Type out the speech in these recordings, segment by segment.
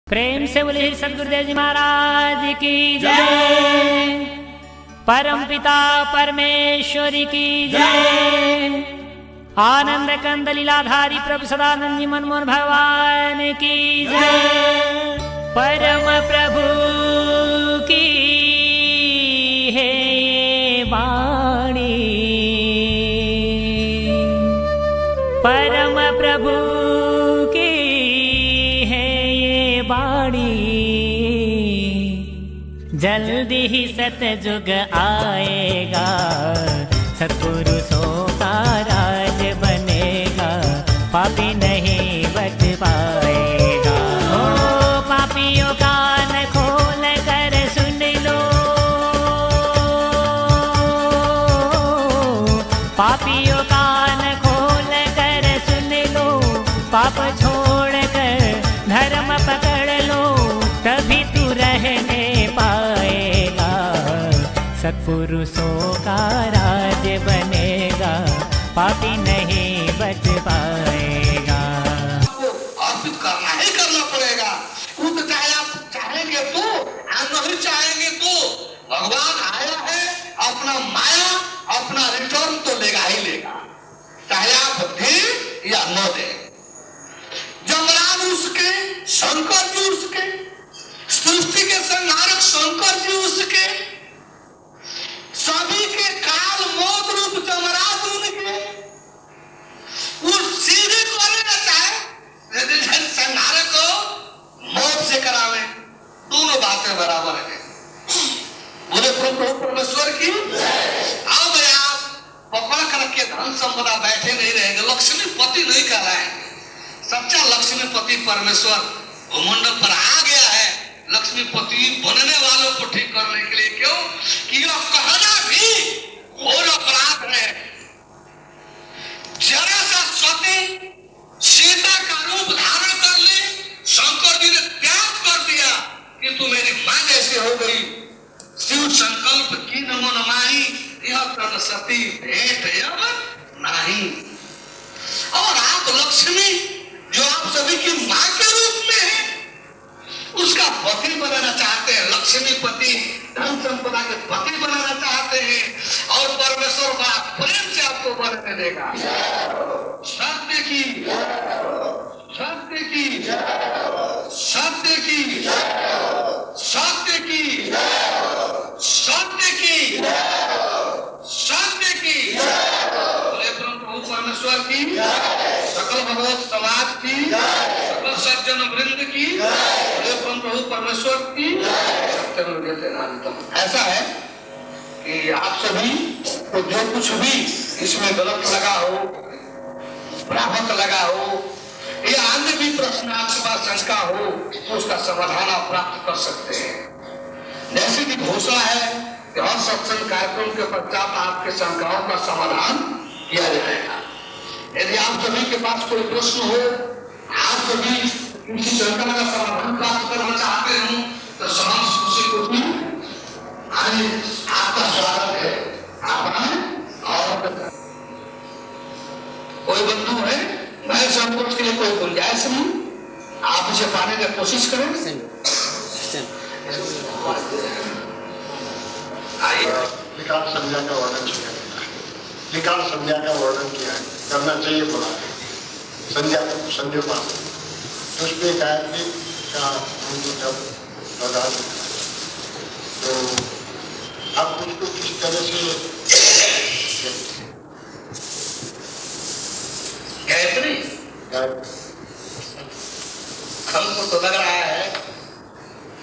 प्रेम से बोले सदगुरुदेव जी महाराज की जय। परम पिता परमेश्वरी की जय। आनंद कंद लीलाधारी प्रभु सदानंद जी मनमोहन भगवान की जय। परम प्रभु की है ये वाणी, परम प्रभु की है ये वाणी। जल्दी ही सतयुग आएगा, सत्पुरुषों का राज बनेगा, पापी नहीं बच पाएगा। ओ पापियों कान खोल कर सुन लो, पापियों कान खोल कर सुन लो, पाप छोड़ कर धर्म पकड़ लो, तभी तू रहने पाएगा, सत्पुरुषों का राज बनेगा, पापी नहीं बच पाएगा। अर्पित करना ही करना पड़ेगा। खुद चाहे आप चाहेंगे तो नहीं चाहेंगे तो भगवान आया है, अपना माया अपना रिटर्न तो लेगा ही लेगा, चाहे आप दें या न दें। जमराज उसके, शंकर जी उसके, सृष्टि के संहारक शंकर जी उसके, सभी के काल मौत रूप जमराज उनके। वो सीधे करना चाहे संहारक को मौत से करावे, दोनों बातें बराबर है। बोले प्रभु परमेश्वर की। अब आप पकड़ करके धन संपदा बैठे नहीं रहेंगे, लक्ष्मीपति नहीं कहलाएंगे। सच्चा लक्ष्मीपति परमेश्वर भूमंडल पर आ गया है, लक्ष्मीपति बनने वालों को ठीक करने के लिए। क्यों कि यह कहना भी घोर अपराध है। जरा सा सती सीता का रूप धारण कर ले, शंकर जी ने त्याग कर दिया कि तू मेरी मां जैसे हो गई। शिव संकल्प की नमो नमाहि, यह तन सती भेंट अब नहीं। और आप लक्ष्मी जो आप सभी की मां के रूप में है, उसका पति बनाना चाहते हैं, लक्ष्मीपति धन संपदा के पति बनाना चाहते हैं, और परमेश्वर बड़ा प्रेम से आपको बनने देगा। सत्य की, सत्य की, सत्य की, सत्य की, सत्य की, सत्य की। बोले प्रभु परमेश्वर की, सकल भगवत समाज की, सकल सज्जन वृंद की, प्रभु परमेश्वर की। ऐसा है कि आप सभी को जो कुछ भी इसमें गलत लगा हो, भ्रामक लगा हो, या अन्य भी प्रश्न आपके पास शंका हो, तो उसका समाधान आप प्राप्त कर सकते हैं। जैसे कि घोषणा है कि हर सत्संग कार्यक्रम के पश्चात आपके शंकाओं का समाधान किया जाएगा। यदि आप सभी के पास कोई प्रश्न हो, आप सभी किसी शंका का समाधान प्राप्त करना चाहते हो, तो समाज खुशी को भी आपका स्वागत है। आप और कोई बंधु है, मैं संकोच के लिए कोई गुंजाइश नहीं, आप इसे पाने की कोशिश करें। आइए, विकास संज्ञा का वर्णन किया है, विकास संज्ञा का वर्णन किया है, करना चाहिए बोला है। संज्ञा पास उसमें गायत्री का जब लगा तो आप उसको किस तरह से गायत्री हमको तो लग रहा है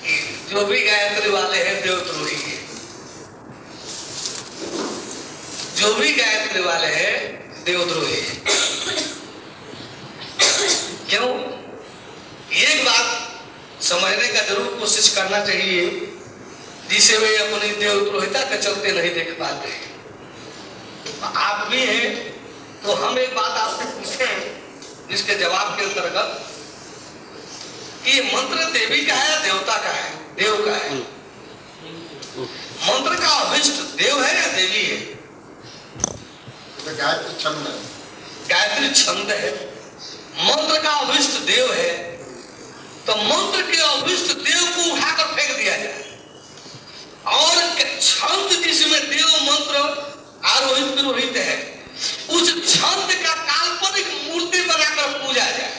कि जो भी गायत्री वाले हैं देवद्रोही हैं, जो भी गायत्री वाले हैं देवद्रोही हैं। क्यों? एक बात समझने का जरूर कोशिश करना चाहिए, जिसे वे अपनी देवद्रोहिता के चलते नहीं देख पाते। आप भी हैं तो हम एक बात आपसे पूछें, जिसके जवाब के अंतर्गत कि मंत्र देवी का है देवता का है, देव का है। मंत्र का अभिष्ट देव है या देवी है? तो गायत्री छंद है, गायत्री छंद है, मंत्र का अभिष्ट देव है। तो मंत्र के अभिष्ट देव को उठाकर फेंक दिया जाए, और छंद जिसमें देव मंत्र आरोहित विरोहित है, उस छंद का काल्पनिक मूर्ति बनाकर पूजा जाए,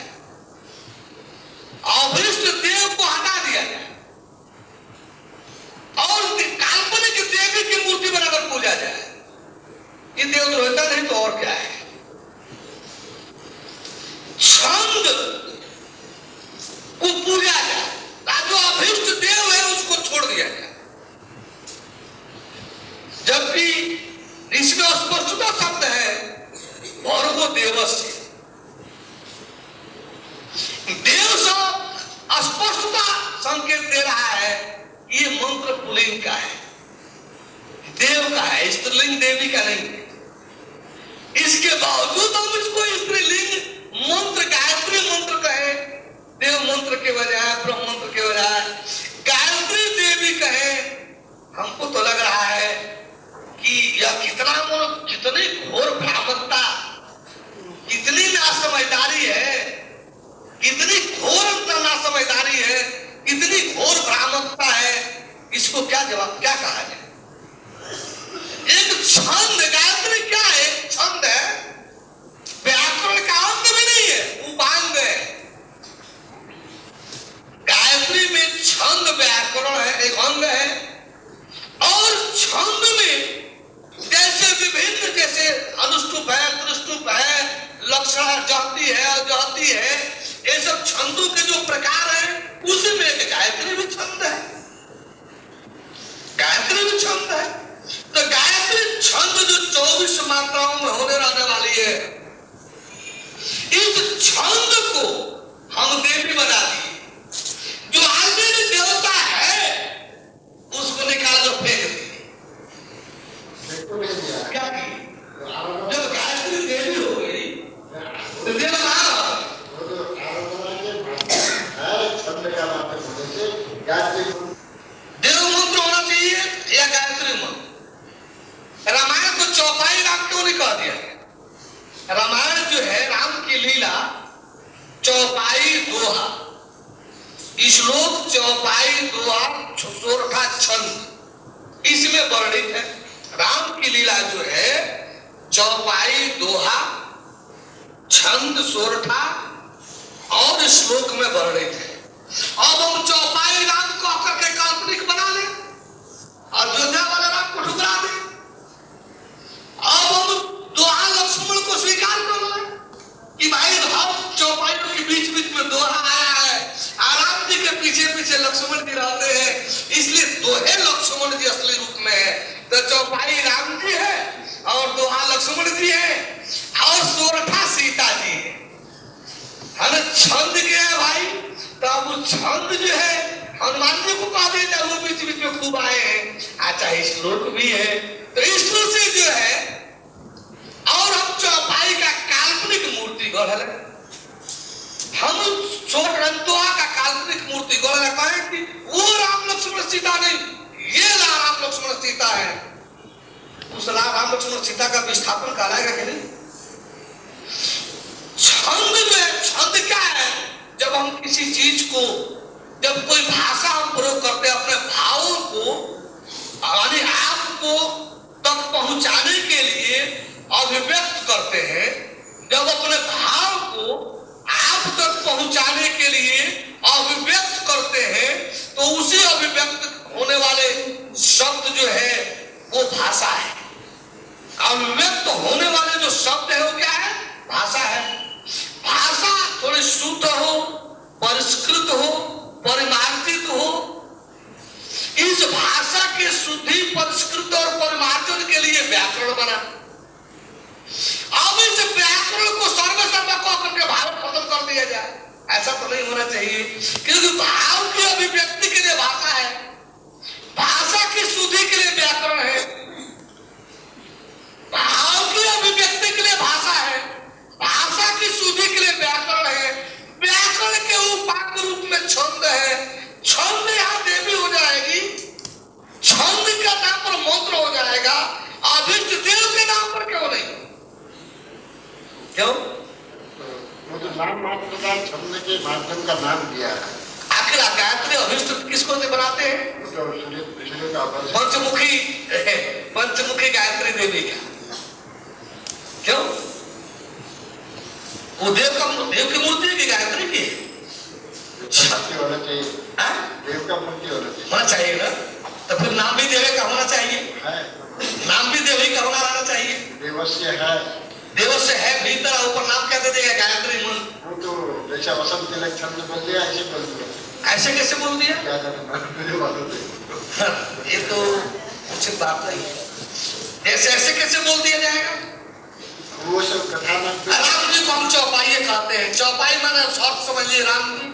अभिष्ट देव को हटा दिया जाए और काल्पनिक देवी की मूर्ति बनाकर पूजा जाए। ये देवद्रोहिता नहीं तो और क्या है? छंद को पूजा जाए, जो अभिष्ट देव है उसको छोड़ दिया जाए, जबकि इसमें स्पष्टता शब्द है भर्गो देवस्य। देव शब्द स्पष्टता संकेत दे रहा है ये मंत्र पुल्लिंग का है, देव का है, स्त्रीलिंग देवी का नहीं है। इसके बावजूद हम इसको स्त्रीलिंग मंत्र गायत्री मंत्र कहे, देव मंत्र के बजाय, ब्रह्म मंत्र के बजाय गायत्री देवी कहे, हमको तो लग रहा है कि यह कितनी घोर भ्रामकता, कितनी नासमझदारी है, कितनी घोर नासमझदारी है, कितनी घोर भ्रामकता है। इसको क्या जवाब, क्या कहा जाए? एक छंद, गायत्री क्या है? छंद है, व्याकरण का अंग भी नहीं है, उपांग है। गायत्री में छंद व्याकरण है, एक अंग है, और छंद में जैसे विभिन्न, जैसे अनुष्टुप है, त्रिष्टुप है, लक्षण जाती है, अजाती है, ये सब छंदों के जो प्रकार है, उसमें एक गायत्री भी छंद है, गायत्री भी छंद है। तो गायत्री छंद जो 24 मात्राओं में होने रहने वाली है, इस छंद को हम देवी बना दिए, जो ऑलरेडी देवता है उसको निकाल कर फेंक दिए। क्या की? जब गायत्री देवी हो गई तो देव देव मंत्र होना चाहिए या गायत्री मंत्र? रामायण को चौपाई राम क्यों नहीं कह दिया? रामायण जो है राम की लीला चौपाई दोहा, श्लोक चौपाई दोहा सोरठा छंद इसमें वर्णित है। राम की लीला जो है चौपाई दोहा छंद सोरठा और श्लोक में वर्णित है। अब हम चौपाई राम को करके काल्पनिक बना ले, अयोध्या वाले राम को ठुकरा दे। अब हम दोहा लक्ष्मण को स्वीकार कर ले कि भाई हम चौपाइयों के बीच बीच में दोहा आया है, राम जी के पीछे पीछे लक्ष्मण जी रहते हैं, इसलिए दोहे लक्ष्मण जी असली रूप में है। तो चौपाई राम जी है और दोहा लक्ष्मण जी है और सोरठा सीता जी है। छंद क्या है भाई? तो अब वो छंद जो है हनुमान जी को कहा देता, वो बीच बीच में खूब आए हैं। अच्छा श्लोक भी है, तो श्लोक से जो है और हम चौपाई का काल्पनिक मूर्ति गढ़ है, हम सोरठा का काल्पनिक मूर्ति गढ़ है कि वो राम लक्ष्मण सीता नहीं, ये राम लक्ष्मण सीता है। उस राम लक्ष्मण सीता का विस्थापन कहलाएगा कि नहीं? छंद में छंद क्या है? जब हम किसी चीज को, जब कोई भाषा हम प्रयोग करते हैं अपने भावों को यानी आपको तक पहुंचाने के लिए अभिव्यक्त करते हैं, जब अपने भाव को आप तक पहुंचाने के लिए अभिव्यक्त करते हैं, तो उसी अभिव्यक्त होने वाले शब्द जो है वो भाषा है। अभिव्यक्त होने वाले जो शब्द है वो क्या है? भाषा है। भाषा थोड़ी शुद्ध हो, परिष्कृत हो, परिमार्जित हो। इस भाषा के शुद्धि, परिष्कृत और परिमार्जन के लिए व्याकरण बना। अब इस व्याकरण को सर्वसर्वा को करके भाव खत्म कर दिया जाए, ऐसा तो नहीं होना चाहिए, क्योंकि भाव की अभिव्यक्ति के लिए भाषा है, भाषा की शुद्धि के लिए व्याकरण है, भाव की अभिव्यक्ति के लिए भाषा है, भाषा की शुद्धि के लिए व्याकरण है, व्याकरण के उपांग रूप में छंद है। छंद यहाँ देवी हो जाएगी, छंद का नाम पर मंत्र हो जाएगा, अभिष्ट देव के नाम पर क्यों नहीं? क्यों? मुझे नाम मात्र का छंद के माध्यम का नाम दिया है। आखिर गायत्री अभिष्ट किसको से बनाते हैं? पंचमुखी गायत्री देवी का। क्यों? वो देव की मूर्ति है कि गायत्री की? होना चाहिए, देव का मूर्ति होना चाहिए ना। तो फिर नाम भी देवी का होना चाहिए, नाम भी देवी का रहना चाहिए। देवस्य है भीतर, ऊपर नाम क्या दे देगा? गायत्री मंत्र। वो तो जैसा वसंत के लक्षण में बोल दिया, ऐसे बोल दिया। ऐसे कैसे बोल दिया? ये तो उचित बात नहीं है। ऐसे कैसे बोल दिया जाएगा? वो सब कथा में राम जी को हम चौपाइये कहते हैं। चौपाई माने शॉर्ट समझिए, राम जी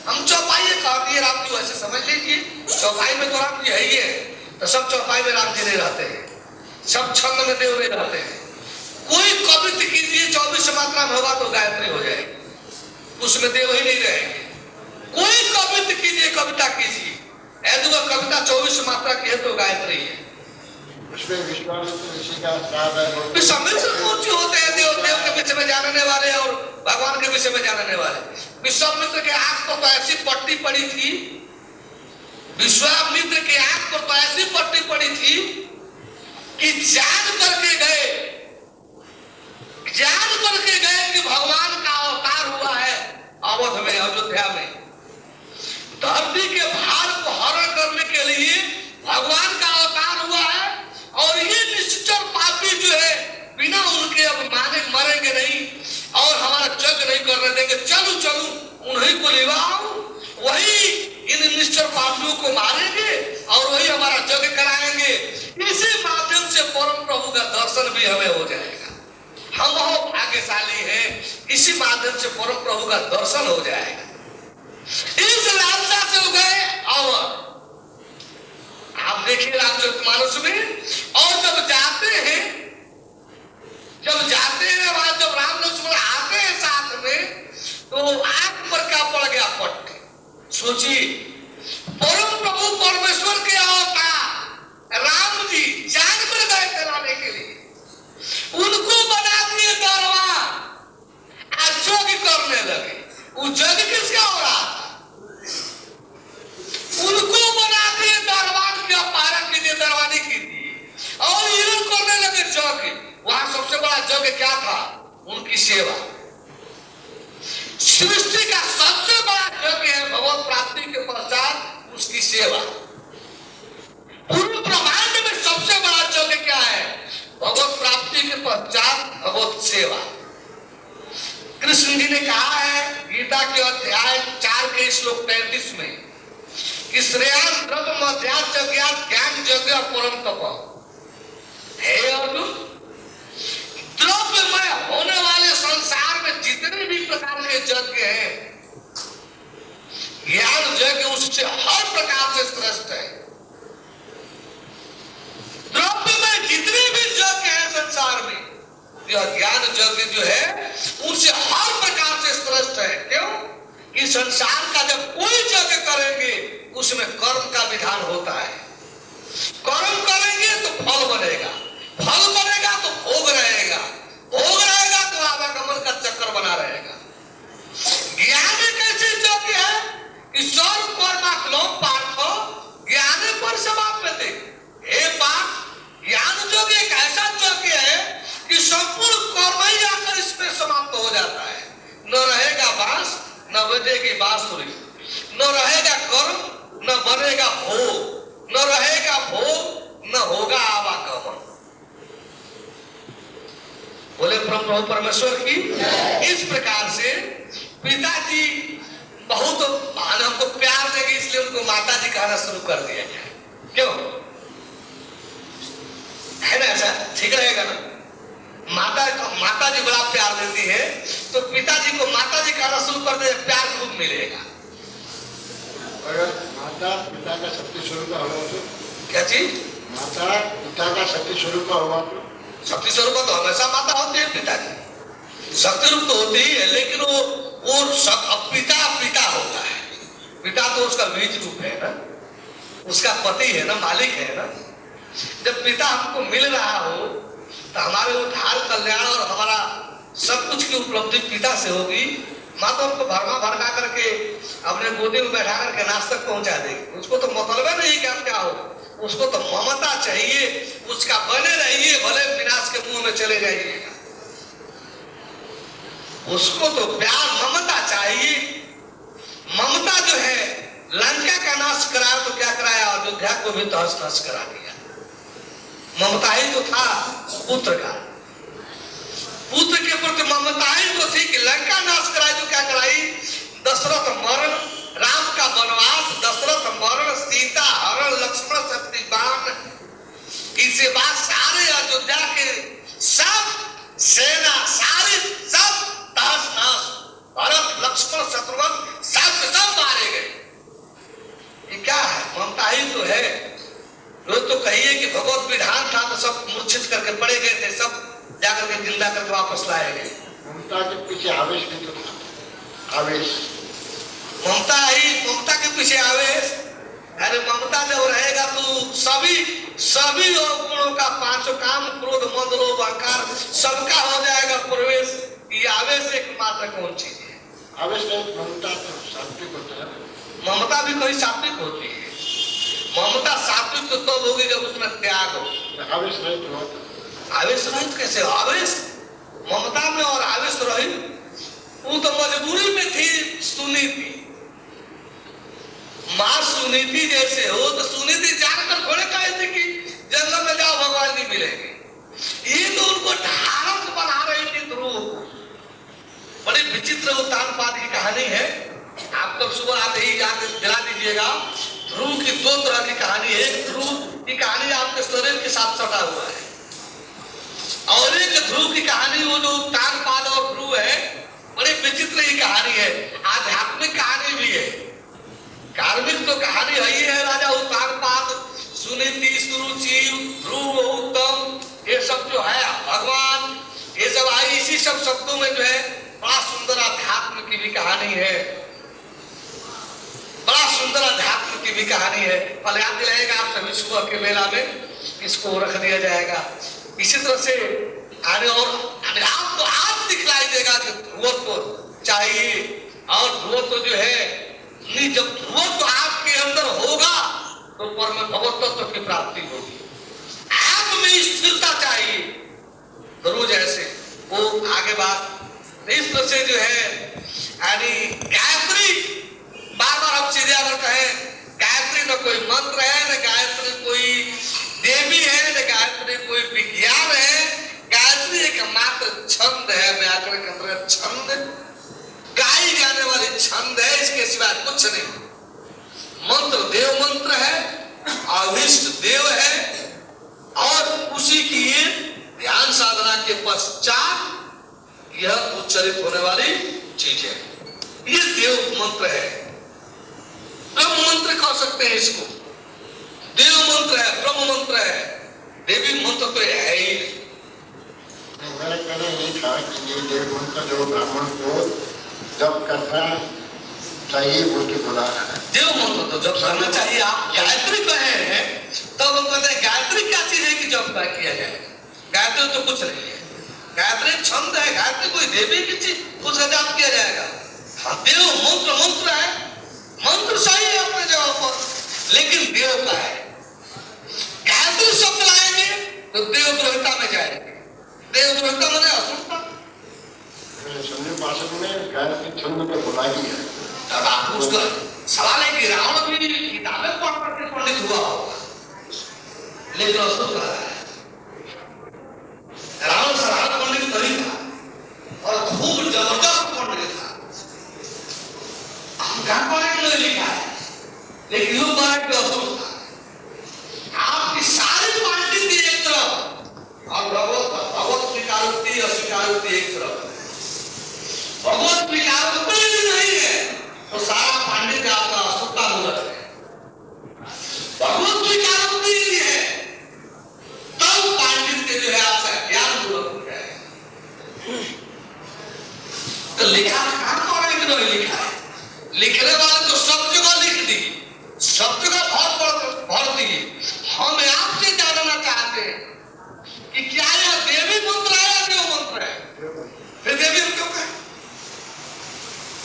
हम चौपाइये कहते हैं। राम जी वैसे समझ लीजिए, चौपाई में तो राम जी है ही है। तो सब चौपाई में राम जी नहीं रहते हैं, सब छंद में देव नहीं रहते हैं। कोई कविता कीजिए 24 मात्रा में होगा तो गायत्री हो जाएगी, उसमें देव ही नहीं रहेंगे। कोई कविता कीजिए, कविता कीजिए, यदि वह कविता 24 मात्रा की है तो गायत्री है। उसमें विश्वास ऋषि का श्राप है। मूर्ति होते हैं देव के विषय में जानने वाले और भगवान के विषय में जानने वाले। विश्वामित्र के आंख पर तो ऐसी पट्टी पड़ी थी, विश्वामित्र के आंख पर तो ऐसी पट्टी पड़ी थी कि जान करके गए कि भगवान का अवतार हुआ है अवध में, अयोध्या में। धरती के भार को हरण करने के लिए भगवान का अवतार हुआ है। और ये निश्चर पापी जो है बिना उनके अब मरेंगे नहीं और हमारा जग नहीं करने देंगे। चलो उन्हीं को लिवाओ, वही इन निश्चर पापियों को मारेंगे और वही हमारा जग कराएंगे। इसी माध्यम से परम प्रभु का दर्शन भी हमें हो जाएगा। हम बहुत भाग्यशाली हैं, इसी माध्यम से परम प्रभु का दर्शन हो जाएगा। इस लालसा से हो गए। और आप देखिए रामचरितमानस में, और जब जाते हैं वहां, जब राम लक्ष्मण आते हैं साथ में, तो आंख पर क्या पड़ गया? पट्टी। सोचिए, परम प्रभु परमेश्वर के अवतार राम जी जान कर गए कराने के लिए, उनको बना दिए दरबार, जग करने लगे। वो जग किसका हो रहा था? उनको बना दिए दरबार की पारण कीजिए, दरबारी कीजिए, और ये करने लगे जग। वहां सबसे बड़ा जग क्या था? उनकी सेवा। सृष्टि का सबसे बड़ा जग है भगवत प्राप्ति के पश्चात उसकी सेवा। पूर्ण ब्रह्मांड में सबसे बड़ा जग क्या है? भगवत प्राप्ति के पश्चात भगवत सेवा। कृष्ण जी ने कहा है गीता के अध्याय 4 के श्लोक 33 में कि श्रेयान द्रव्य मध्यात्म ज्ञान यज्ञ परम तप। हे अर्जुन, द्रव्यमय होने वाले संसार में जितने भी प्रकार के यज्ञ हैं, ज्ञान यज्ञ उससे हर प्रकार से श्रेष्ठ है। द्रव्य में जितने भी यज्ञ हैं संसार में, यह ज्ञान यज्ञ जो है उनसे हर प्रकार से श्रेष्ठ है। क्यों? कि संसार का जब कोई यज्ञ करेंगे उसमें कर्म का विधान होता है। कर्म करेंगे तो फल बनेगा, फल बनेगा तो भोग रहेगा, भोग रहेगा तो आवागमन का चक्कर बना रहेगा। ज्ञान एक ऐसी यज्ञ है कि सर्व कर्माकलो पार्थ ज्ञान पर समाप्यते। हे पार्थ, ज्ञान यज्ञ एक ऐसा यज्ञ है कि संपूर्ण कर्म ही आकर इसमें समाप्त हो जाता है। न रहेगा बांस, न बजेगी बांसुरी, न रहेगा कर्म, न बनेगा भोग, न रहेगा भोग, न होगा आवागमन। बोले प्रभु परमेश्वर की। इस प्रकार से पिताजी बहुत हमको प्यार देंगे, इसलिए उनको माता जी कहना शुरू कर दिया गया। क्यों है ना? ऐसा ठीक रहेगा ना? माता जी बड़ा प्यार देती है तो पिताजी को माता जी कहना शुरू कर दे, प्यार खूब मिलेगा। अगर माता पिता का शक्ति स्वरूप हुआ तो क्या चीज? माता पिता का शक्ति स्वरूप हुआ तो शक्ति स्वरूप तो हमेशा माता होती है, पिताजी शक्ति रूप तो होती ही है, लेकिन वो पिता होता है। पिता तो उसका बीज रूप है ना, उसका पति है ना, मालिक है ना। जब पिता हमको मिल रहा हो तो हमारे उद्धार, कल्याण और हमारा सब कुछ की उपलब्धि पिता से होगी। माता उनको भरमा भड़का करके अपने गोदी में बैठा करके नाश तक पहुंचा देगी। उसको तो मतलब नहीं कि आप क्या हो, उसको तो ममता चाहिए, उसका बने रहिए, भले विनाश के मुंह में चले जाइएगा। उसको तो प्यार ममता चाहिए। ममता जो है लंका का नाश कराया तो क्या कराया, अयोध्या को भी तहस नहस करा दिया। ममता ही तो था पुत्र का, पुत्र के प्रति ममता ही तो थी कि लंका नाश कराई तो क्या कराई, दशरथ मरण, राम का वनवास, दशरथ मरण, सीता हरण, लक्ष्मण शक्ति बाण, इसके बाद सारे अयोध्या के सब सेना सारे सब तहस नहस, भरत लक्ष्मण शत्रुघ्न सब मारे गए। ये क्या है, ममता ही तो है। रोज तो कहिए कि भगवत विधान था तो सब मूर्छित करके पड़े गए थे, सब जाकर के जिंदा करके वापस लाए गए। ममता के पीछे आवेश भी तो था, आवेश। ममता ही, ममता के पीछे आवेश। अरे ममता जब रहेगा तो सभी गुणों का, पांचों काम क्रोध मद लोभ अहंकार सबका हो जाएगा प्रवेश। ये आवेश एकमात्र कौन चीज है? आवेश नहीं, ममता तो सात्विक होता है। ममता भी कोई सात्विक होती है। ममता सात्विक तो तब होगी जब उसमें त्याग हो। आवेश रहित होता, आवेश रहित कैसे? आवेश ममता में और आवेश रहित, वो तो मजबूरी में थी। सुनीति, मां सुनीति जैसे हो तो सुनीति जानकर थोड़े कहे थे कि जंगल में जाओ भगवान नहीं मिलेंगे। ये तो उनको ढारस बना रही थी ध्रुव को। बड़ी विचित्र उत्तानपाद की कहानी है, आप तो सुबह आते ही जाकर दिला दीजिएगा। ध्रुव की दो तरह की कहानी है। एक ध्रुव की कहानी आपके शरीर के साथ सटा हुआ है, और एक ध्रुव की कहानी वो जो उत्तानपाद और ध्रुव है, बड़ी विचित्र ही कहानी है। आध्यात्मिक कहानी भी है, कार्मिक तो कहानी है राजा उत्तानपाद, सुनीति, सुरुचि, ध्रुव, उत्तम, ये सब जो है भगवान, ये सब आई इसी सब शब्दों में जो है बड़ा सुंदर अध्यात्म की भी कहानी है, बड़ा सुंदर अध्यात्म की भी कहानी है। फल याद दिलाएगा आप सभी सुबह के मेला में, इसको रख दिया जाएगा। इसी तरह से आने और आपको आप दिखलाई देगा कि ध्रुवत्व चाहिए, और ध्रुवत्व जो है जब ध्रुवत्व आपके अंदर होगा तो परम भगवतत्व की प्राप्ति होगी। आप में स्थिरता चाहिए ध्रुव जैसे। वो आगे बात इस तरह से जो है यानी गायत्री, बार बार हम सीधे अगर कहें गायत्री न कोई मंत्र है, न गायत्री कोई देवी है, न गायत्री कोई विज्ञान है। गायत्री एक मात्र छंद है, व्याकरण के अंदर छंद, गाई जाने वाली छंद है, इसके सिवाय कुछ नहीं। मंत्र देव मंत्र है, अभिष्ट देव है, और उसी की ये ध्यान साधना के पश्चात यह उच्चरित होने वाली चीज है। ये देव मंत्र है, ब्रह्म मंत्र कह सकते हैं इसको। देव मंत्र है, ब्रह्म मंत्र है, देवी मंत्र तो है ही। मेरा कहना यही था कि ये देव मंत्र जो ब्राह्मण को जब करना चाहिए उसकी बुला है। देव मंत्र तो जब करना चाहिए। आप गायत्री कहे हैं तब हम कहते हैं गायत्री क्या चीज है कि जब किया जाए। गायत्री तो कुछ नहीं है, गायत्री छंद है, गायत्री कोई देवी की चीज, उसका जाप किया जाएगा। हाँ, देव मंत्र मंत्र है, मंत्र सही है अपने जगह पर, लेकिन देव का है। गायत्री शब्द लाएंगे तो देवद्रोहिता में जाएंगे। देवद्रोहिता माने असुरता। संजय पार्षद ने गायत्री छंद पे बुला ही है। तब आप उसका सवाल है कि रावण भी किताबें पढ़ करके पंडित हुआ होगा, लेकिन असुर रहा है। रावण साधारण पंडित नहीं था और खूब जबरदस्त पंडित था। हम कहां पर नहीं लिखा है, लेकिन वो बात पे असुर था। आपकी सारी पांडित्य एक तरफ और भगवत स्वीकारोक्ति अस्वीकारोक्ति एक तरफ। भगवत स्वीकारोक्ति नहीं है तो सारा पांडित्य आपका असुरता मूलक है। भगवत स्वीकारोक्ति नहीं है तब पांडित्य जो है आपका ज्ञान मूलक हो जाएगा। तो लिखा कहां पर है कि नहीं लिखा है? लिखने वाले तो सब जगह लिख दी, सब जगह भर दी। हम आपसे जानना चाहते हैं कि क्या यह देवी मंत्र है या देव मंत्र है? फिर देवी हम क्यों कहें?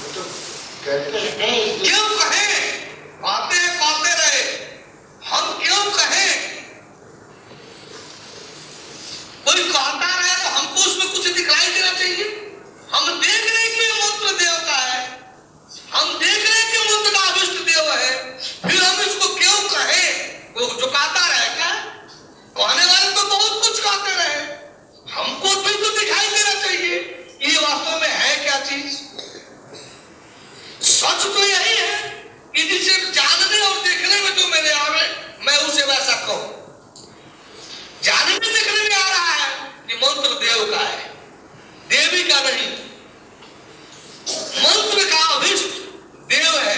तो कहते हैं क्यों कहें? कहते रहे, हम क्यों कहें? कोई कहता रहे तो हमको उसमें कुछ दिखलाई देना चाहिए। हम देख रहे हैं कि ये मंत्र देव का है, हम देख रहे हैं कि मंत्र का अभिष्ट देव है, फिर हम इसको क्यों कहें? वो जो कहता रहे क्या? कहने वाले तो बहुत कुछ कहते रहे, हमको भी तो दिखाई देना चाहिए ये वास्तव में है क्या चीज। सच तो यही है कि जिसे जानने और देखने में जो मेरे आवे मैं उसे वैसा कहूं। जानने देखने में आ रहा है कि मंत्र देव का है, देवी का नहीं। मंत्र का अभिष्ट देव है,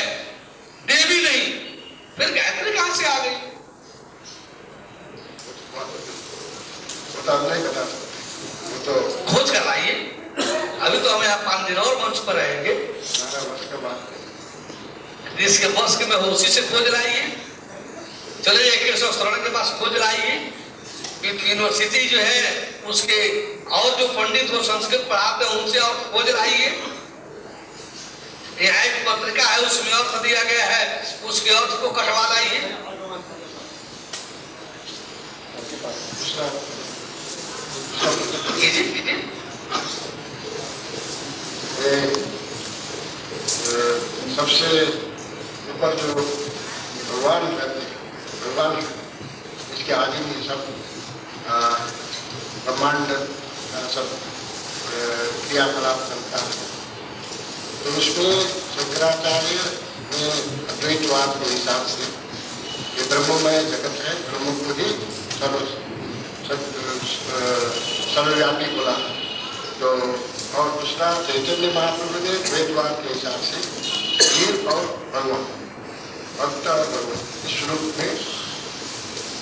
देवी नहीं। फिर गायत्री कहां से आ गई? नहीं बता, वो तो खोज करवाइए। अभी तो हम यहाँ 5 दिन और मंच पर रहेंगे। जिसके बस के में हो उसी से खोज लाइए। चलिए केशव शरण के पास खोज लाइए। यूनिवर्सिटी जो है उसके और जो पंडित वो संस्कृत पढ़ाते हैं उनसे और खोज लाइए। यहाँ एक पत्रिका है उसमें अर्थ दिया गया है, उसके अर्थ को कटवा लाइए। सबसे ऊपर जो भगवान रहते हैं, भगवान इसके आगे में सब ब्रह्मांड सब क्रियाकलाप चलता है। तो उसमें शंकराचार्य ने अद्वैतवाद के हिसाब से ये ब्रह्ममय जगत है, ब्रह्म को ही सर्वव्यापी बोला। तो और दूसरा चैतन्य महाप्रभु ने द्वैतवाद के हिसाब से जीव और भगवान, भक्त और भगवान इस रूप में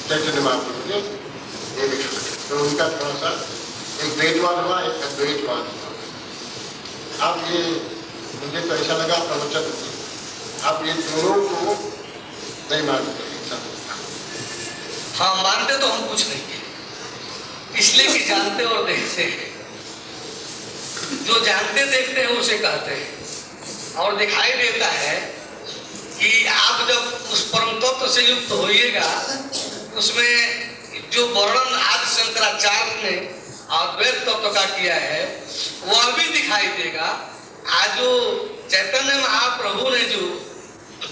चैतन्य महाप्रभु ने ये लिखा। तो उनका थोड़ा सा एक द्वैतवाद हुआ, एक अद्वैतवाद हुआ। अब ये मुझे तो ऐसा लगा प्रवचन आप ये दोनों को नहीं मानते। हाँ मानते तो हम कुछ नहीं, इसलिए कि जानते और देखते हैं। जो जानते देखते हैं उसे कहते हैं। और दिखाई देता है कि आप जब उस परम तत्व से युक्त होइएगा, उसमें जो वर्णन आदि शंकराचार्य ने अद्वैत तत्व का किया है वह भी दिखाई देगा। आज जो चैतन्य महाप्रभु ने जो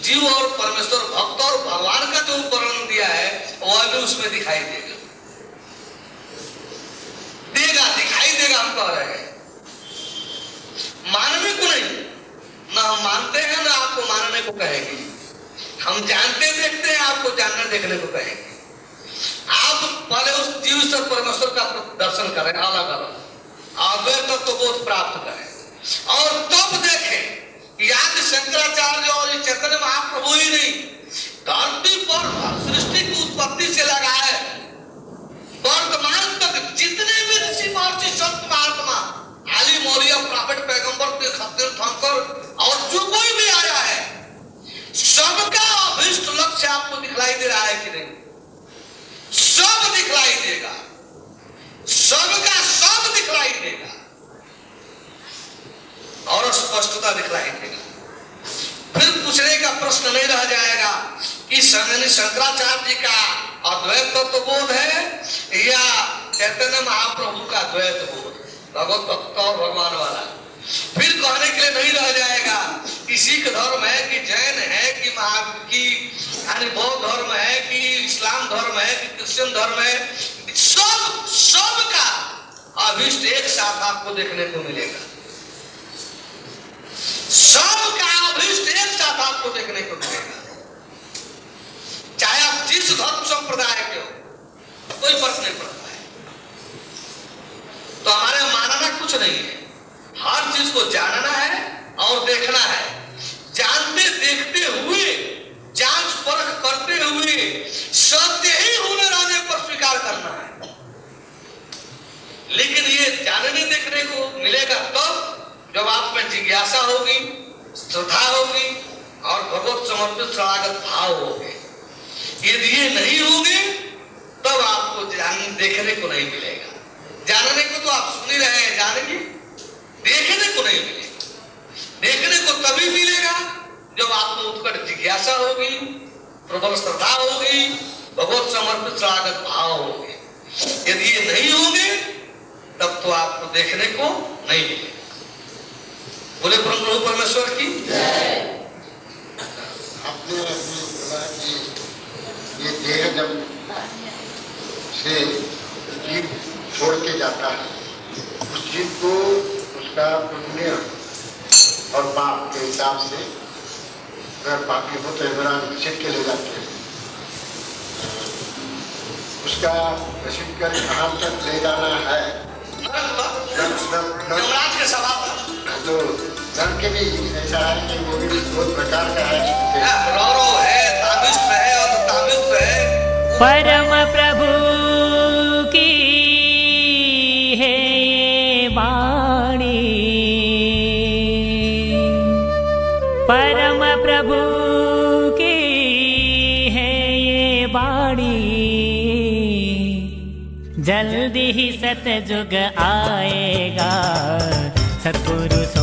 जीव और परमेश्वर, भक्त और भगवान का जो वर्णन दिया है वह भी उसमें दिखाई देगा। दिखाई देगा, हम कह रहे हैं। मानने को नहीं, ना हम मानते हैं ना आपको मानने को कहेंगे। हम जानते देखते हैं, आपको जानने देखने को कहेंगे। आप पहले उस जीव से परमेश्वर का दर्शन करें, अलग अलग अद्वैत तत्व बोध प्राप्त करें और तब देखें। याद शंकराचार्य और ये चैतन्य महाप्रभु ही नहीं, धरती पर सृष्टि की उत्पत्ति से लगा है वर्तमान तक जितने भी ऋषि महर्षि संत महात्मा, आली मौलिया, प्रॉफिट, पैगंबर, तीर्थंकर और जो कोई भी आया है, सबका अभिष्ट लक्ष्य आपको दिखलाई दे रहा है कि नहीं? सब दिखलाई देगा, सबका सब दिखलाई देगा और स्पष्टता दिखलाई देगा। फिर पूछने का प्रश्न नहीं रह जाएगा कि शंकराचार्य जी का अद्वैत तत्व बोध है या चैतन्य महाप्रभु का द्वैत बोध, भगवत भक्त और भगवान वाला। फिर कहने के लिए नहीं रह जाएगा कि सिख धर्म है कि जैन है कि यानी बौद्ध धर्म है कि इस्लाम धर्म है कि क्रिश्चियन धर्म है। सब का अभिष्ट एक साथ आपको देखने को मिलेगा। सबका अभिष्ट एक साथ आपको देखने को मिलेगा, चाहे आप जिस धर्म संप्रदाय के हो, कोई फर्क नहीं पड़ता है। तो हमारे मानना कुछ नहीं है, हर चीज को जानना है और देखना है। जानते देखते हुए, जांच परख करते हुए, सत्य ही होने रहने पर स्वीकार करना है। लेकिन ये जानने देखने को मिलेगा तब जब आप में जिज्ञासा होगी, श्रद्धा होगी और भगवत समर्पित शरणागत भाव होगे। यदि ये नहीं होंगे तब आपको देखने को नहीं मिलेगा। जानने को तो आप सुन ही रहे हैं, जानेंगे, देखने को नहीं मिलेगा। देखने को उत्कट जिज्ञासा होगी, प्रबल श्रद्धा होगी, भगवत समर्पित शरणागत भाव होंगे। यदि ये नहीं होंगे तब तो आपको देखने को नहीं मिलेगा। बोले ब्रह्म प्रभु परमेश्वर की। आपने अभी बोला कि ये देह जब से जीव छोड़ के जाता है, उस जीव को उसका पुण्य और पाप के हिसाब से अगर पापी हो तो इमरान घसीट के ले जाते हैं। उसका घसीट कर कहाँ तक ले जाना है? यमराज के सभा पर। तो धर्म के भी ऐसा है कि वो भी बहुत प्रकार का है। रौरव है, ताबिस्त है और ताबिस्त है। परम प्रभु की है ये वाणी, परम प्रभु की है ये वाणी। जल्दी ही सतयुग आएगा, सतपुरुष